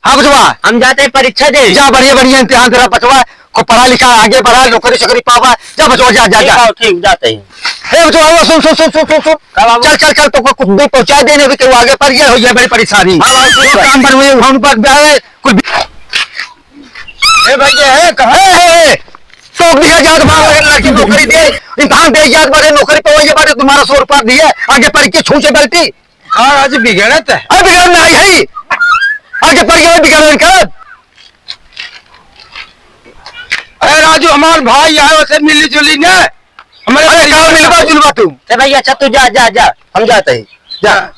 हाँ बचवा, हम जाते हैं परीक्षा दे। जा बढ़िया बढ़िया इम्तिहान तेरा बचवा को पढ़ा लिखा आगे बढ़ा नौकरी शौकरी पावा। जा बचवा जा जा जा। ठीक जाते हैं। हे बचवा सुन सुन सुन सुन सुन सुन चल चल चल तो कुछ भी पहुंचा देने भी क्यों आगे पर ये हो जाए बड़ी परेशानी। काम बनवे हम पर कुछ भैया है कहाँ है तो दिया जात लड़की नौकरी दे इम्तिहान दे जात बारे नौकरी पावे बारे तुम्हारा 100 रुपया दिए आगे पढ़ के छूचे बैठी। हाँ आज बिगड़त है। अरे बिगड़ नहीं है आगे पढ़ के बिगड़ कर। अरे राजू हमारे भाई आए उसे मिली जुली ने हमारे अरे कहाँ मिलवा जुलवा तू। भैया अच्छा तू जा जा जा हम जाते हैं। जा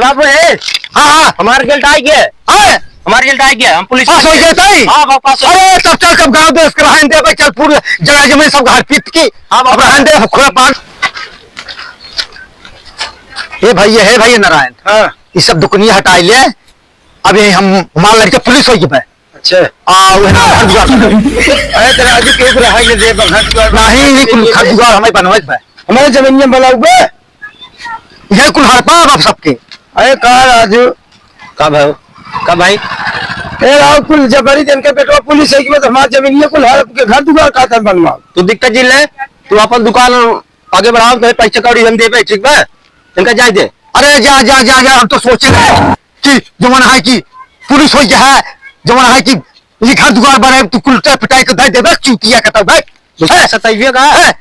बाबू है। हाँ हाँ हमारा रिजल्ट आ गया। हाँ हमारा रिजल्ट आ गया। हम पुलिस पास हो गए थे। हाँ पास हो। अरे तब चल कब गाँव देश के रहन दे भाई चल पूरे जगह जमीन सब घर पीट की अब रहन दे खुला पान। हे भैया है भैया नारायण हाँ ये सब दुकनिया हटाई ले अभी हम मान लड़के पुलिस हो गए। अच्छा अरे तेरा राजू के रहा है दे नहीं कुल घर दुआर हमें बनवे हमारे जमीन में बना हुआ ये कुल हड़पा अब सबके। अरे कहा राजू का भाई ए राव कुल जबरी दिन के बेटवा पुलिस है कि मतलब हमारे जमीन में कुल हड़प के घर दुआर का था बनवा। तू दिक्कत जिल है तू अपन दुकान आगे बढ़ाओ तो पैसे कौड़ी हम दे पे ठीक है इनका जाए दे। अरे जा जा जा जा हम तो सोचे कि जमाना है कि पुलिस हो गया है जमाना है कि ये घर दुआर बने तू कुल पिटाई को दे दे चूतिया का तब सताइए का है।